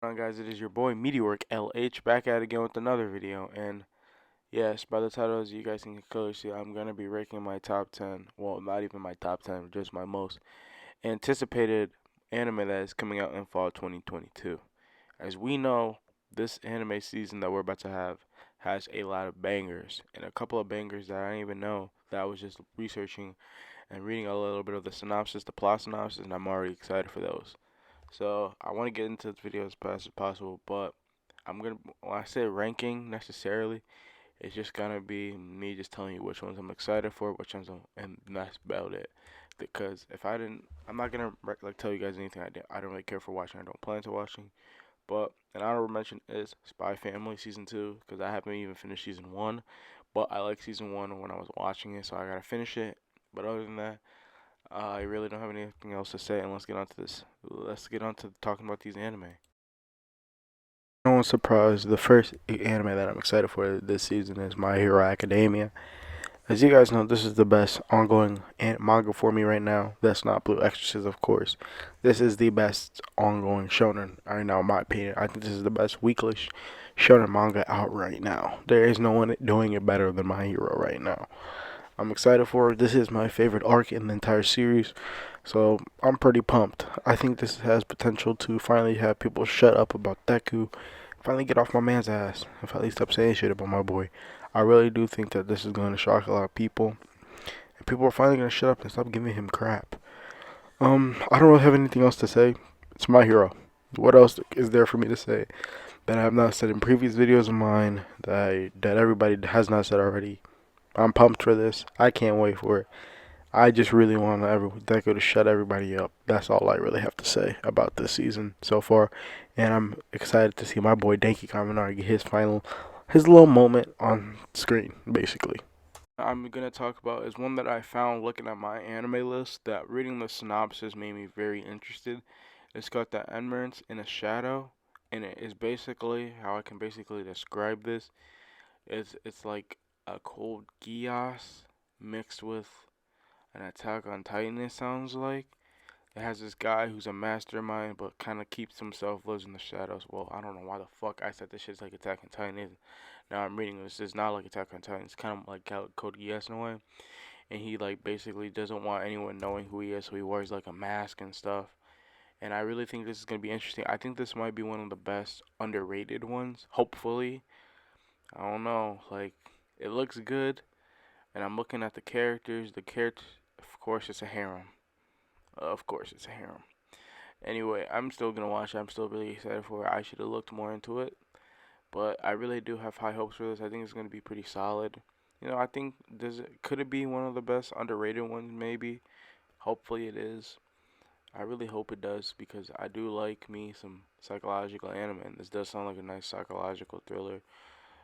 On guys, it is your boy Meteoric LH back at it again with another video. And yes, by the title, as you guys can clearly see, I'm gonna be ranking my top 10. Well, not even my top 10, just my most anticipated anime that is coming out in fall 2022. As we know, this anime season that we're about to have has a lot of bangers, and a couple of bangers that I didn't even know that I was just researching and reading a little bit of the synopsis, the plot synopsis, and I'm already excited for those. So I want to get into this video as fast as possible, but when I say ranking necessarily, it's just gonna be me just telling you which ones I'm excited for, which ones and that's about it. Because if I didn't, I'm not gonna like tell you guys anything I don't really care for watching. I don't plan to watching. But an honorable mention is Spy Family season 2 because I haven't even finished season 1, but I like season 1 when I was watching it, so I gotta finish it. But other than that, I really don't have anything else to say, and let's get on to this. Let's get on to talking about these anime. No one's surprised. The first anime that I'm excited for this season is My Hero Academia. As you guys know, this is the best ongoing manga for me right now. That's not Blue Exorcist, of course. This is the best ongoing shonen right now, in my opinion. I think this is the best weekly shonen manga out right now. There is no one doing it better than My Hero right now. I'm excited for it. This is my favorite arc in the entire series, so I'm pretty pumped. I think this has potential to finally have people shut up about Deku, finally get off my man's ass, and finally stop saying shit about my boy. I really do think that this is going to shock a lot of people, and people are finally going to shut up and stop giving him crap. I don't really have anything else to say. It's My Hero. What else is there for me to say that I have not said in previous videos of mine that everybody has not said already? I'm pumped for this. I can't wait for it. I just really want Deku to shut everybody up. That's all I really have to say about this season so far. And I'm excited to see my boy Denki Kaminari get his little moment on screen, basically. I'm gonna talk about is one that I found looking at my anime list that reading the synopsis made me very interested. It's got the Emeralds in a shadow, and it is basically how I can basically describe this. It's like a cold Geass mixed with an Attack on Titan, it sounds like. It has this guy who's a mastermind but kind of keeps himself, lives in the shadows. Well, I don't know why the fuck I said this shit's like Attack on Titan. Now I'm reading this. It's not like Attack on Titan. It's kind of like Code Geass in a way. And he like basically doesn't want anyone knowing who he is, so he wears like a mask and stuff. And I really think this is gonna be interesting. I think this might be one of the best underrated ones. Hopefully, I don't know. Like it looks good, and I'm looking at the characters. The characters, of course, it's a harem. Of course, it's a harem. Anyway, I'm still gonna watch it. I'm still really excited for it. I should have looked more into it, but I really do have high hopes for this. I think it's gonna be pretty solid. I think could it be one of the best underrated ones? Maybe. Hopefully, it is. I really hope it does because I do like me some psychological anime, and this does sound like a nice psychological thriller.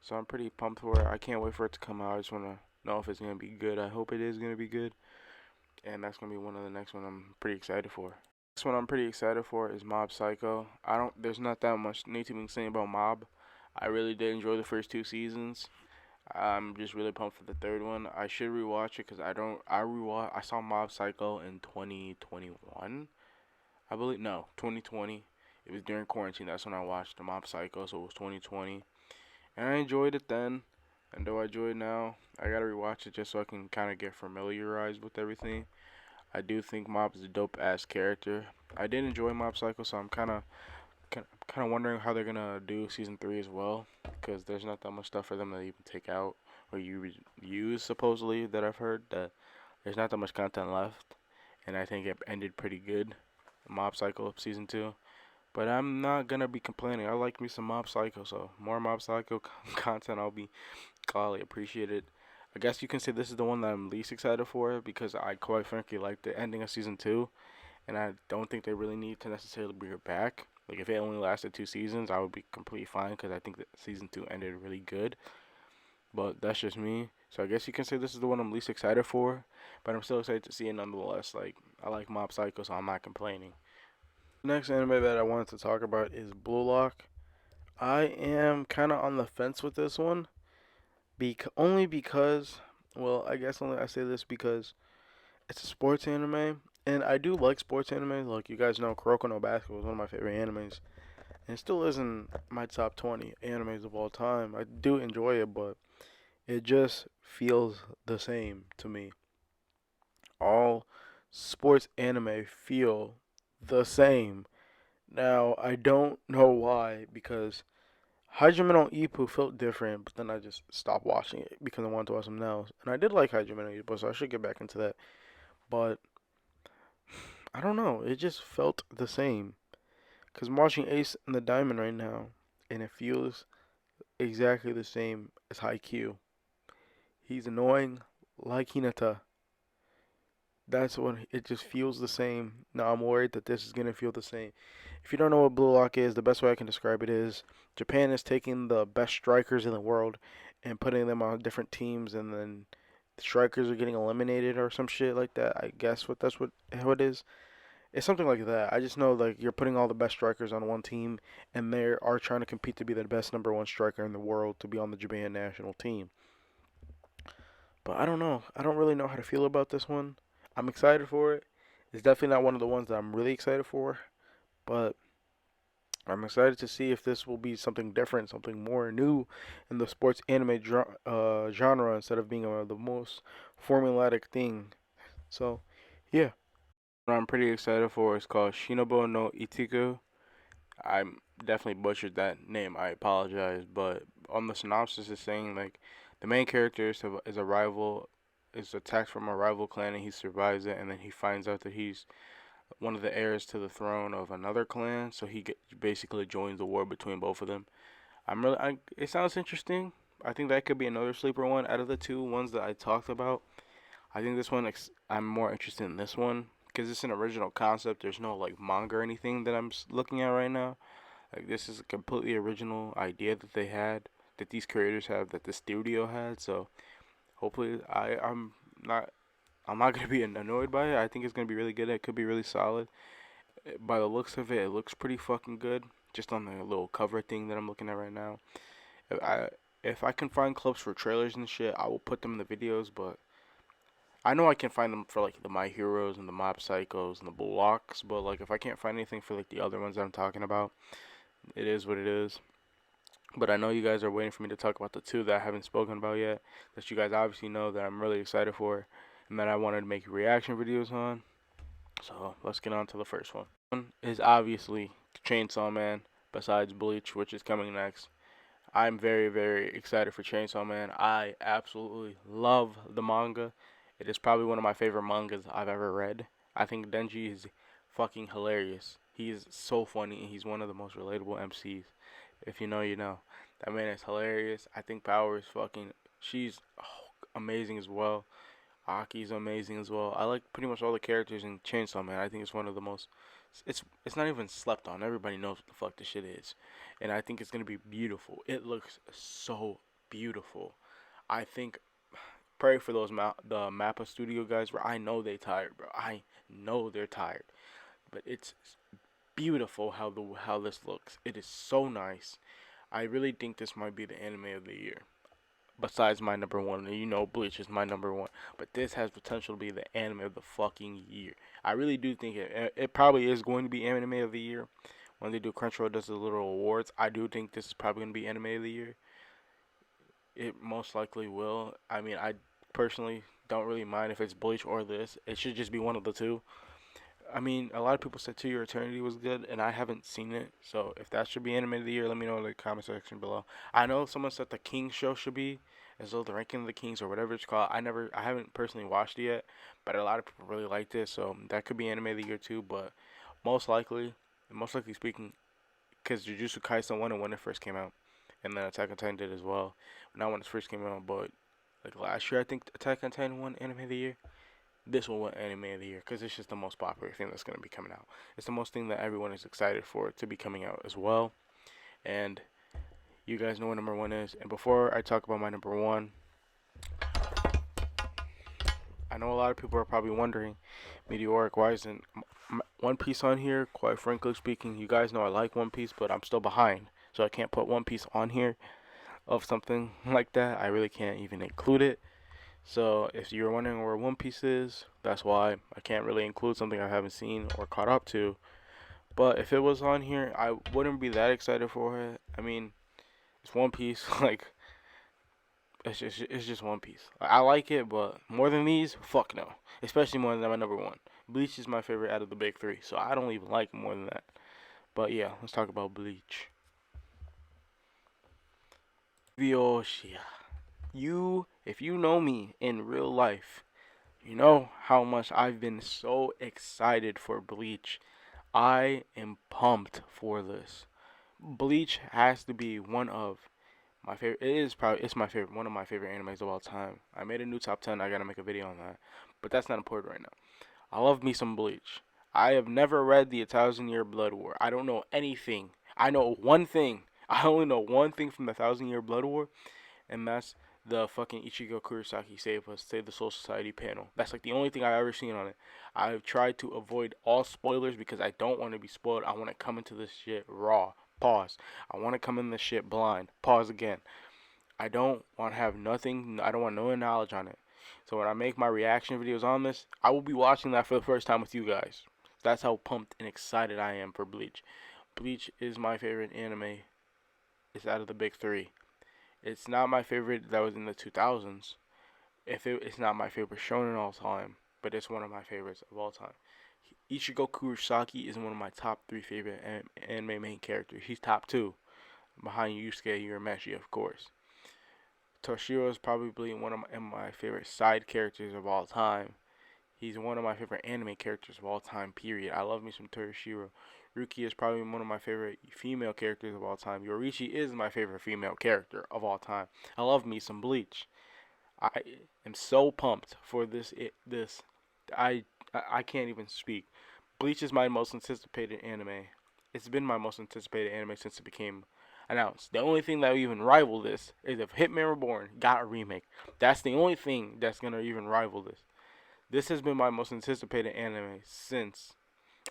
So I'm pretty pumped for it. I can't wait for it to come out. I just wanna know if it's gonna be good. I hope it is gonna be good, and that's gonna be one of the next one I'm pretty excited for. Next one I'm pretty excited for is Mob Psycho. I don't. There's not that much need to be saying about Mob. I really did enjoy the first two seasons. I'm just really pumped for the third one. I should rewatch it because I don't. I saw Mob Psycho in 2021. I believe no 2020. It was during quarantine. That's when I watched the Mob Psycho. So it was 2020, and I enjoyed it then. And though I enjoy it now, I gotta rewatch it just so I can kind of get familiarized with everything. I do think Mob is a dope ass character. I did enjoy Mob Psycho, so I'm kind of wondering how they're gonna do season 3 as well, because there's not that much stuff for them to even take out or you use supposedly that I've heard that there's not that much content left, and I think it ended pretty good. Mob Psycho season 2, but I'm not gonna be complaining. I like me some Mob Psycho, so more Mob Psycho content I'll be gladly appreciated. I guess you can say this is the one that I'm least excited for because I quite frankly like the ending of season 2, and I don't think they really need to necessarily bring it back. Like if it only lasted 2 seasons, I would be completely fine because I think that season 2 ended really good. But that's just me. So I guess you can say this is the one I'm least excited for, but I'm still excited to see it nonetheless. Like I like Mob Psycho, so I'm not complaining. The next anime that I wanted to talk about is Blue Lock. I am kind of on the fence with this one, only because, well, I guess only I say this because it's a sports anime, and I do like sports anime. Like you guys know, Kuroko no Basket was one of my favorite animes, and it still isn't my top 20 animes of all time. I do enjoy it, but it just feels the same to me. All sports anime feel the same. Now, I don't know why, because Hajime no Ippo felt different, but then I just stopped watching it because I wanted to watch something else. And I did like Hajime no Ippo, so I should get back into that. But I don't know, it just felt the same. Because I'm watching Ace and the Diamond right now, and it feels exactly the same as Haikyuu. He's annoying like Hinata. That's when it just feels the same. Now I'm worried that this is gonna feel the same. If you don't know what Blue Lock is, the best way I can describe it is Japan is taking the best strikers in the world and putting them on different teams, and then the strikers are getting eliminated or some shit like that. I guess what how it is. It's something like that. I just know like you're putting all the best strikers on one team, and they are trying to compete to be the best number one striker in the world to be on the Japan national team. But I don't know. I don't really know how to feel about this one. I'm excited for it. It's definitely not one of the ones that I'm really excited for, but I'm excited to see if this will be something different, something more new in the sports anime genre instead of being the most formulaic thing. So, yeah. What I'm pretty excited for is called Shinobu no Itiku. I'm definitely butchered that name. I apologize, but on the synopsis it's saying like the main character is a rival, is attacked from a rival clan and he survives it, and then he finds out that he's one of the heirs to the throne of another clan, so basically joins the war between both of them. It sounds interesting. I think that could be another sleeper one out of the two ones that I talked about. I think this one I'm more interested in this one because it's an original concept. There's no like manga or anything that I'm looking at right now. Like this is a completely original idea that they had, that these creators have, that the studio had. So hopefully not I'm not gonna be annoyed by it. I think it's gonna be really good. It could be really solid. By the looks of it, it looks pretty fucking good. Just on the little cover thing that I'm looking at right now. If I if I can find clips for trailers and shit, I will put them in the videos. But I know I can find them for like the My Heroes and the Mob Psychos and the Blocks. But like if I can't find anything for like the other ones that I'm talking about, it is what it is. But I know you guys are waiting for me to talk about the two that I haven't spoken about yet, that you guys obviously know that I'm really excited for, and that I wanted to make reaction videos on. So let's get on to the first one. One is obviously Chainsaw Man, besides Bleach, which is coming next. I'm very, very excited for Chainsaw Man. I absolutely love the manga. It is probably one of my favorite mangas I've ever read. I think Denji is fucking hilarious. He is so funny, and he's one of the most relatable MCs. If you know, you know. That man is hilarious. I think Power is fucking. She's amazing as well. Aki's amazing as well. I like pretty much all the characters in Chainsaw Man. I think it's one of the most. It's not even slept on. Everybody knows what the fuck this shit is, and I think it's gonna be beautiful. It looks so beautiful. I think pray for the Mappa Studio guys, bro. I know they tired, bro. I know they're tired, but it's beautiful how this looks. It is so nice. I really think this might be the anime of the year. Besides my number one, and you know Bleach is my number one, but this has potential to be the anime of the fucking year. I really do think it probably is going to be anime of the year when they do Crunchyroll does the little awards. I do think this is probably going to be anime of the year. It most likely will. I mean, I personally don't really mind if it's Bleach or this. It should just be one of the two. I mean, a lot of people said To Your Eternity was good, and I haven't seen it. So if that should be anime of the year, let me know in the comment section below. I know someone said the King show should be, as though the Ranking of the Kings or whatever it's called. I haven't personally watched it yet, but a lot of people really liked it, so that could be anime of the year too. But most likely, most likely speaking, because Jujutsu Kaisen won it when it first came out, and then Attack on Titan did as well. Not when it first came out, but like last year, I think Attack on Titan won anime of the year. This will win anime of the year because it's just the most popular thing that's going to be coming out. It's the most thing that everyone is excited for to be coming out as well. And you guys know what number one is. And before I talk about my number one, I know a lot of people are probably wondering, Meteoric, why isn't One Piece on here? Quite frankly speaking, you guys know I like One Piece, but I'm still behind. So I can't put One Piece on here of something like that. I really can't even include it. So if you're wondering where One Piece is, that's why I can't really include something I haven't seen or caught up to. But if it was on here, I wouldn't be that excited for it. I mean, it's One Piece. Like, it's just One Piece. I like it, but more than these, fuck no. Especially more than my number one. Bleach is my favorite out of the big three, so I don't even like more than that. But yeah, let's talk about Bleach. Vyoshia. If you know me in real life, you know how much I've been so excited for Bleach. I am pumped for this. Bleach has to be one of my favorite. It's my favorite, one of my favorite animes of all time. I made a new top 10. I gotta make a video on that, but that's not important right now. I love me some Bleach. I have never read the 1,000 Year Blood War. I don't know anything. I know one thing. I only know one thing from the 1,000 Year Blood War, and that's the fucking Ichigo Kurosaki Save the Soul Society panel. That's like the only thing I've ever seen on it. I've tried to avoid all spoilers because I don't want to be spoiled. I want to come into this shit raw. Pause. I want to come in this shit blind. Pause again. I don't want to have nothing. I don't want no knowledge on it. So when I make my reaction videos on this, I will be watching that for the first time with you guys. That's how pumped and excited I am for Bleach. Bleach is my favorite anime. It's out of the big three. It's not my favorite that was in the 2000s. It's not my favorite shonen all time, but it's one of my favorites of all time. Ichigo Kurosaki is one of my top three favorite anime main characters. He's top two, behind Yusuke Urameshi, of course. Toshiro is probably one of my favorite side characters of all time. He's one of my favorite anime characters of all time, period. I love me some Toshiro. Ruki is probably one of my favorite female characters of all time. Yorichi is my favorite female character of all time. I love me some Bleach. I am so pumped for this. I can't even speak. Bleach is my most anticipated anime. It's been my most anticipated anime since it became announced. The only thing that will even rival this is if Hitman Reborn got a remake. That's the only thing that's gonna even rival this. This has been my most anticipated anime since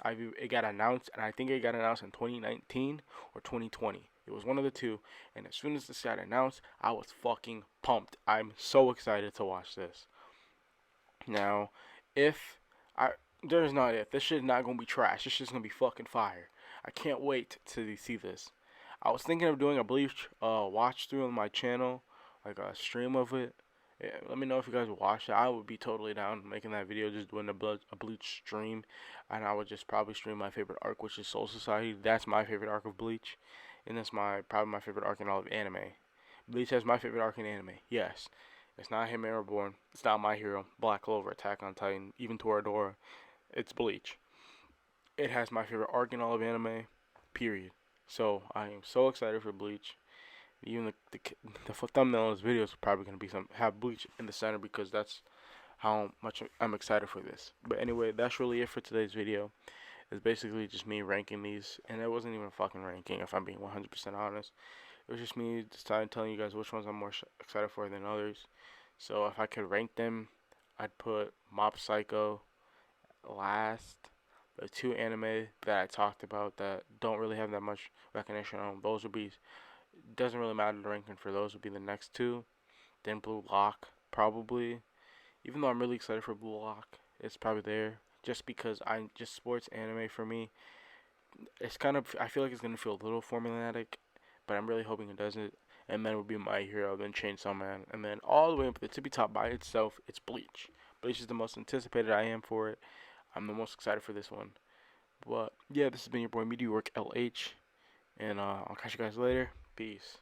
it got announced, and I think it got announced in 2019 or 2020. It was one of the two, and as soon as this got announced, I was fucking pumped. I'm so excited to watch this. Now, if I there's not if this shit is not gonna be trash. This shit's gonna be fucking fire. I can't wait to see this. I was thinking of doing a Bleach watch through on my channel, like a stream of it. Yeah, let me know if you guys watch it. I would be totally down making that video, just doing a Bleach stream, and I would just probably stream my favorite arc, which is Soul Society. That's my favorite arc of Bleach, and that's probably my favorite arc in all of anime. Bleach has my favorite arc in anime. Yes, it's not Hitman Reborn. It's not My Hero, Black Clover, Attack on Titan, even Toradora. It's Bleach. It has my favorite arc in all of anime. Period. So I am so excited for Bleach. Even the thumbnail of this video is probably gonna be have Bleach in the center because that's how much I'm excited for this. But anyway, that's really it for today's video. It's basically just me ranking these, and it wasn't even a fucking ranking if I'm being 100% honest. It was just me deciding telling you guys which ones I'm more excited for than others. So if I could rank them, I'd put Mob Psycho last. The two anime that I talked about that don't really have that much recognition on, those would be, doesn't really matter the ranking for those, would be the next two. Then Blue Lock, probably. Even though I'm really excited for Blue Lock, it's probably there. Just because just sports anime for me, it's kind of, I feel like it's going to feel a little formulaic, but I'm really hoping it doesn't. And then it would be My Hero, then Chainsaw Man, and then all the way up to the tippy top by itself, it's Bleach. Bleach is the most anticipated I am for it. I'm the most excited for this one. But yeah, this has been your boy Meteorwork LH, and I'll catch you guys later. Peace.